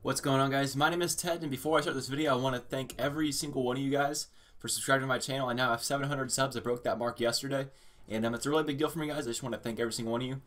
What's going on, guys? My name is Ted, and before I start this video, I want to thank every single one of you guys for subscribing to my channel. I now have 700 subs. I broke that mark yesterday, and it's a really big deal for me, guys. I just want to thank every single one of you.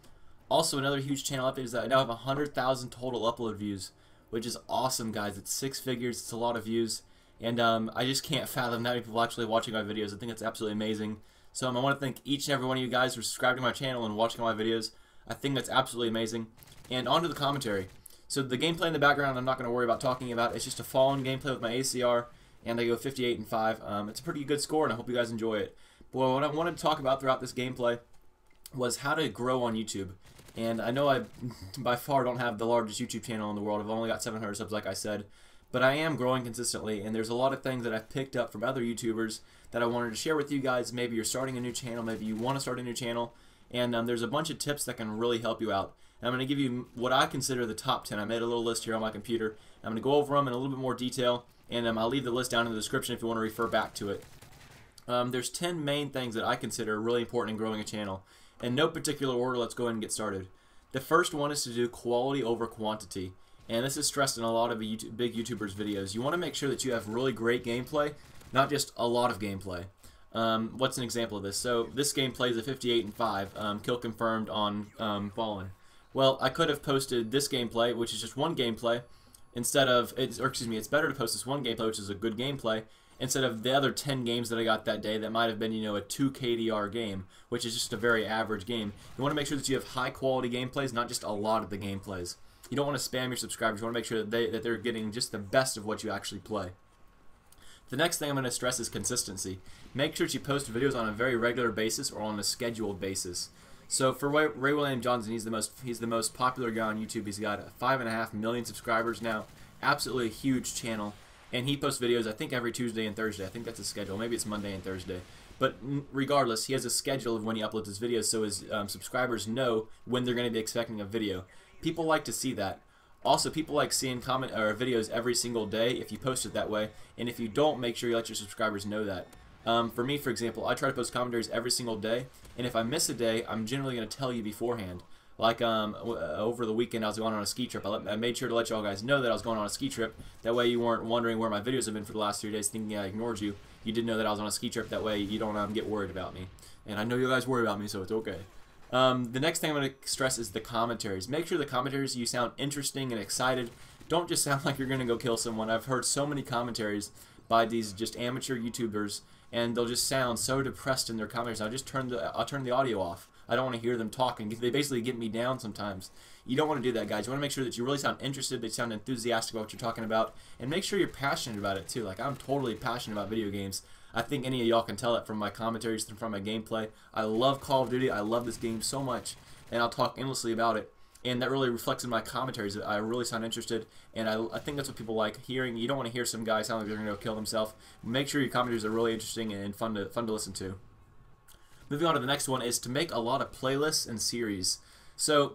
Also, another huge channel update is that I now have 100,000 total upload views, which is awesome, guys. It's 6 figures. It's a lot of views, and I just can't fathom that many people actually watching my videos. I think it's absolutely amazing. So I want to thank each and every one of you guys for subscribing to my channel and watching all my videos. I think that's absolutely amazing. And on to the commentary. So the gameplay in the background, I'm not going to worry about talking about. It's just a fallen gameplay with my ACR, and I go 58-5. It's a pretty good score, and I hope you guys enjoy it. But what I wanted to talk about throughout this gameplay was how to grow on YouTube. And I know I, by far, don't have the largest YouTube channel in the world. I've only got 700 subs, like I said. But I am growing consistently, and there's a lot of things that I've picked up from other YouTubers that I wanted to share with you guys. Maybe you're starting a new channel, maybe you want to start a new channel, and there's a bunch of tips that can really help you out. And I'm going to give you what I consider the top 10. I made a little list here on my computer. I'm going to go over them in a little bit more detail, and I'll leave the list down in the description if you want to refer back to it. There's 10 main things that I consider really important in growing a channel. In no particular order, let's go ahead and get started. The first one is to do quality over quantity. And this is stressed in a lot of big YouTubers' videos. You want to make sure that you have really great gameplay, not just a lot of gameplay. What's an example of this? So this gameplay is a 58-5, kill confirmed on Fallen. Well, I could have posted this gameplay, which is just one gameplay, instead of, it's better to post this one gameplay, which is a good gameplay, instead of the other 10 games that I got that day that might have been, a 2 KDR game, which is just a very average game. You want to make sure that you have high quality gameplays, not just a lot of the gameplays. You don't want to spam your subscribers. You want to make sure that they're getting just the best of what you actually play. The next thing I'm going to stress is consistency. Make sure that you post videos on a very regular basis or on a scheduled basis. So for Ray William Johnson, he's the most popular guy on YouTube. He's got 5.5 million subscribers now. Absolutely a huge channel, and he posts videos I think every Tuesday and Thursday. I think that's his schedule. Maybe it's Monday and Thursday. But regardless, he has a schedule of when he uploads his videos, so his subscribers know when they're going to be expecting a video. People like to see that. Also, people like seeing videos every single day if you post it that way, and if you don't, make sure you let your subscribers know that. For me, for example, I try to post commentaries every single day, and if I miss a day, I'm generally going to tell you beforehand. Like over the weekend, I was going on a ski trip. I made sure to let y'all guys know that I was going on a ski trip. That way you weren't wondering where my videos have been for the last 3 days, thinking I ignored you. You did know that I was on a ski trip. That way you don't get worried about me. And I know you guys worry about me, so it's okay. The next thing I'm going to stress is the commentaries. Make sure the commentaries you sound interesting and excited. Don't just sound like you're going to go kill someone. I've heard so many commentaries by these just amateur YouTubers, and they'll just sound so depressed in their commentaries. I'll turn the audio off. I don't want to hear them talking. They basically get me down sometimes. You don't want to do that, guys. You want to make sure that you really sound interested, they sound enthusiastic about what you're talking about, and make sure you're passionate about it too. Like, I'm totally passionate about video games. I think any of y'all can tell it from my commentaries and from my gameplay. I love Call of Duty. I love this game so much, and I'll talk endlessly about it. And that really reflects in my commentaries. I really sound interested, and I think that's what people like hearing. You don't want to hear some guy sound like they're going to go kill themselves. Make sure your commentaries are really interesting and fun to listen to. Moving on to the next one is to make a lot of playlists and series. So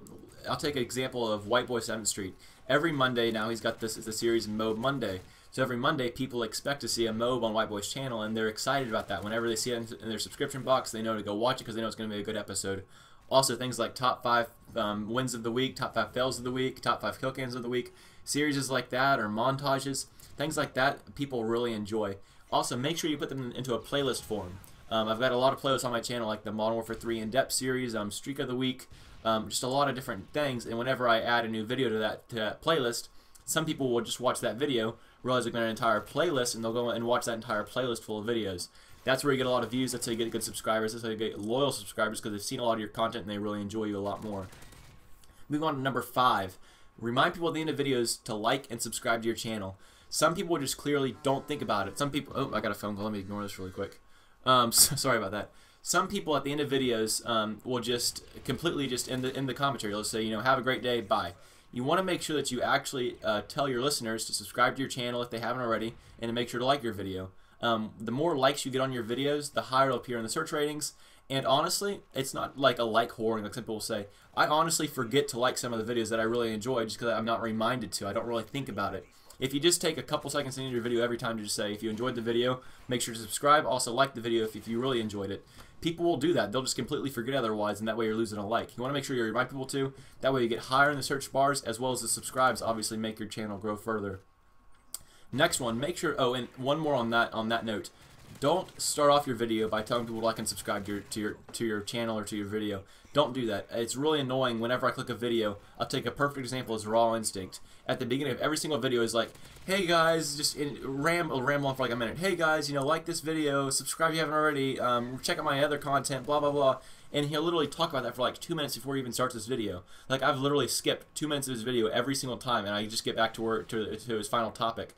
I'll take an example of White Boy 7th Street. Every Monday now he's got this, it's a series M.O.A.B Monday. So every Monday people expect to see a M.O.A.B on White Boy's channel, and they're excited about that. Whenever they see it in their subscription box, they know to go watch it because they know it's going to be a good episode. Also, things like top 5 wins of the week, top 5 fails of the week, top 5 kill cams of the week, series like that, or montages, things like that, people really enjoy. Also, make sure you put them into a playlist form. I've got a lot of playlists on my channel, like the Modern Warfare 3 In-Depth series, Streak of the Week, just a lot of different things. And whenever I add a new video to that playlist, some people will just watch that video, realize they've got an entire playlist, and they'll go and watch that entire playlist full of videos. That's where you get a lot of views. That's how you get good subscribers. That's how you get loyal subscribers, because they've seen a lot of your content and they really enjoy you a lot more. Moving on to number 5. Remind people at the end of videos to like and subscribe to your channel. Some people just clearly don't think about it. Some people... Oh, I got a phone call. Let me ignore this really quick. Sorry about that. Some people at the end of videos will just completely just in the commentary, they'll say, have a great day, bye. You want to make sure that you actually tell your listeners to subscribe to your channel if they haven't already, and to make sure to like your video. The more likes you get on your videos, the higher it'll appear in the search ratings, And honestly, it's not like a like whoring like some people say. I honestly forget to like some of the videos that I really enjoy just because I'm not reminded to. I don't really think about it. If you just take a couple seconds into your video every time to just say, if you enjoyed the video, make sure to subscribe. Also like the video if you really enjoyed it. People will do that. They'll just completely forget otherwise, and that way you're losing a like. You want to make sure you remind people to. That way you get higher in the search bars, as well as the subscribes obviously make your channel grow further. Next one, make sure, oh, and one more on that note. Don't start off your video by telling people to like and subscribe to your channel or to your video. Don't do that. It's really annoying whenever I click a video. I'll take a perfect example as Raw Instinct. At the beginning of every single video is like, hey guys, just ramble on for like a minute. Hey guys, like this video, subscribe if you haven't already, check out my other content, blah blah blah. And he'll literally talk about that for like 2 minutes before he even starts this video. Like I've literally skipped 2 minutes of his video every single time, and I just get back to his final topic.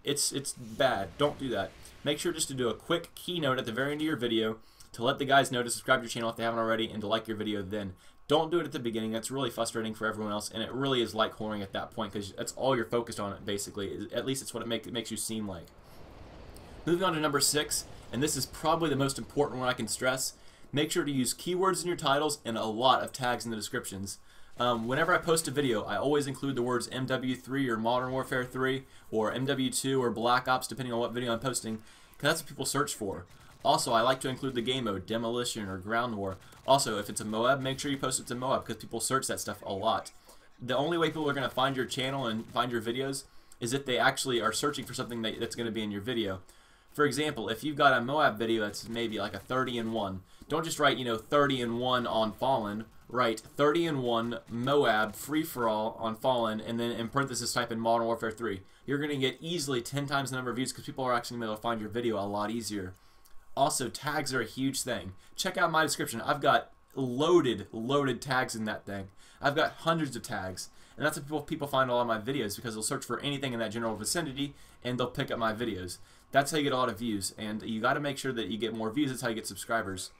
It's bad. Don't do that. Make sure just to do a quick keynote at the very end of your video to let the guys know to subscribe to your channel if they haven't already and to like your video then. Don't do it at the beginning. That's really frustrating for everyone else, and it really is like whoring at that point because that's all you're focused on it basically. At least it's what it makes you seem like. Moving on to number 6, and this is probably the most important one I can stress. Make sure to use keywords in your titles and a lot of tags in the descriptions. Whenever I post a video, I always include the words MW3 or Modern Warfare 3 or MW2 or Black Ops, depending on what video I'm posting, because that's what people search for. Also, I like to include the game mode, Demolition or Ground War. Also, if it's a M.O.A.B, make sure you post it to M.O.A.B because people search that stuff a lot. The only way people are going to find your channel and find your videos is if they actually are searching for something that's going to be in your video. For example, if you've got a M.O.A.B video that's maybe like a 30-in-1, don't just write, 30-in-1 on Fallen. Write 30-in-1 M.O.A.B free-for-all on Fallen, and then in parentheses type in Modern Warfare 3. You're going to get easily 10 times the number of views because people are actually going to be able to find your video a lot easier. Also, tags are a huge thing. Check out my description. I've got loaded tags in that thing. I've got hundreds of tags, and that's what people find a lot of my videos because they'll search for anything in that general vicinity, and they'll pick up my videos. That's how you get a lot of views, and you got to make sure that you get more views. That's how you get subscribers.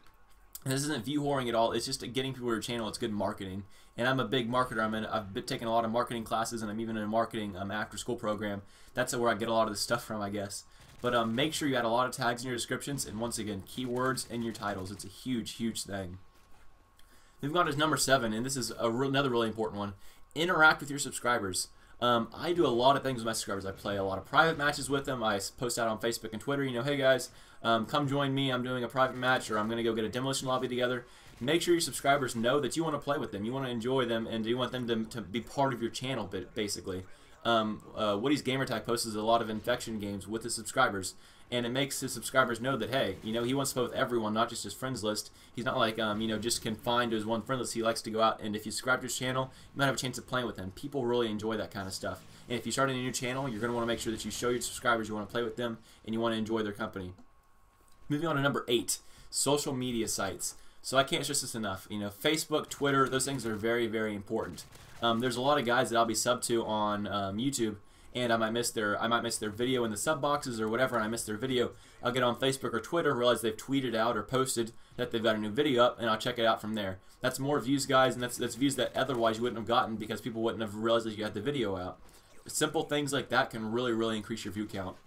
And this isn't view whoring at all. It's just getting people to your channel. It's good marketing. And I'm a big marketer. I've been taking a lot of marketing classes, and I'm even in a marketing after-school program. That's where I get a lot of this stuff from, I guess. But make sure you add a lot of tags in your descriptions, and once again, keywords in your titles. It's a huge, huge thing. Moving on to number 7, and this is another really important one. Interact with your subscribers. I do a lot of things with my subscribers. I play a lot of private matches with them. I post out on Facebook and Twitter, hey guys, come join me. I'm doing a private match, or I'm going to go get a demolition lobby together. Make sure your subscribers know that you want to play with them. You want to enjoy them, and you want them to be part of your channel, basically. Woody's Gamertag posts a lot of infection games with his subscribers, and it makes his subscribers know that, hey, he wants to play with everyone, not just his friends list. He's not like, just confined to his one friend list. He likes to go out, and if you subscribe to his channel, you might have a chance of playing with him. People really enjoy that kind of stuff. And if you start a new channel, you're going to want to make sure that you show your subscribers you want to play with them, and you want to enjoy their company. Moving on to number 8, social media sites. So I can't stress this enough. Facebook, Twitter, those things are very, very important. There's a lot of guys that I'll be sub to on YouTube, and I might miss their video in the sub boxes or whatever, and I miss their video. I'll get on Facebook or Twitter, realize they've tweeted out or posted that they've got a new video up, and I'll check it out from there. That's more views, guys, and that's views that otherwise you wouldn't have gotten because people wouldn't have realized that you had the video out. Simple things like that can really, really increase your view count.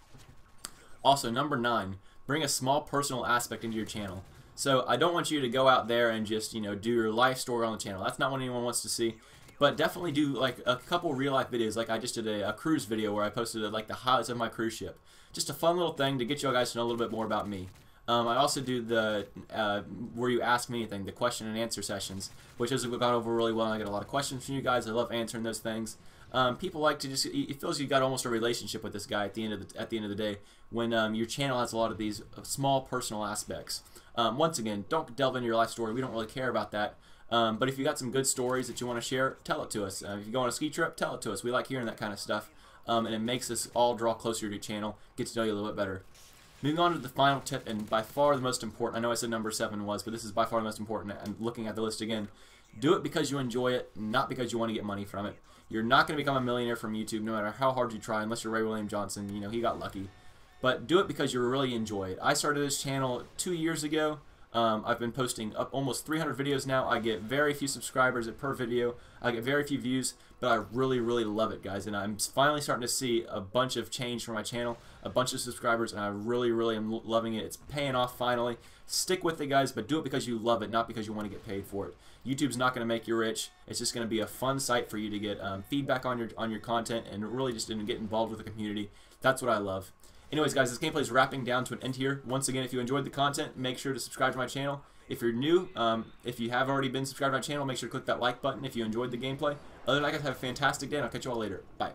Also, number 9, bring a small personal aspect into your channel. So I don't want you to go out there and just, do your life story on the channel. That's not what anyone wants to see. But definitely do like a couple real life videos. Like I just did a cruise video where I posted like the highlights of my cruise ship. Just a fun little thing to get you guys to know a little bit more about me. I also do the where you ask me anything, the question and answer sessions, which has gone over really well. I get a lot of questions from you guys. I love answering those things. People like to just, it feels you got almost a relationship with this guy at the end of the day when your channel has a lot of these small personal aspects. Once again, don't delve into your life story. We don't really care about that. But if you got some good stories that you want to share, tell it to us. If you go on a ski trip, tell it to us. We like hearing that kind of stuff. And it makes us all draw closer to your channel, get to know you a little bit better. Moving on to the final tip, and by far the most important. I know I said number 7 was, but this is by far the most important. And looking at the list again, do it because you enjoy it, not because you want to get money from it. You're not going to become a millionaire from YouTube no matter how hard you try, unless you're Ray William Johnson. He got lucky. But do it because you really enjoy it. I started this channel 2 years ago. I've been posting up almost 300 videos now. I get very few subscribers per video. I get very few views, but I really, really love it, guys. And I'm finally starting to see a bunch of change for my channel, a bunch of subscribers, and I really, really am loving it. It's paying off finally. Stick with it, guys, but do it because you love it, not because you want to get paid for it. YouTube's not going to make you rich. It's just going to be a fun site for you to get feedback on your content and really just to get involved with the community. That's what I love. Anyways, guys, this gameplay is wrapping down to an end here. Once again, if you enjoyed the content, make sure to subscribe to my channel. If you're new, if you have already been subscribed to my channel, make sure to click that like button if you enjoyed the gameplay. Other than that, guys, have a fantastic day, and I'll catch you all later. Bye.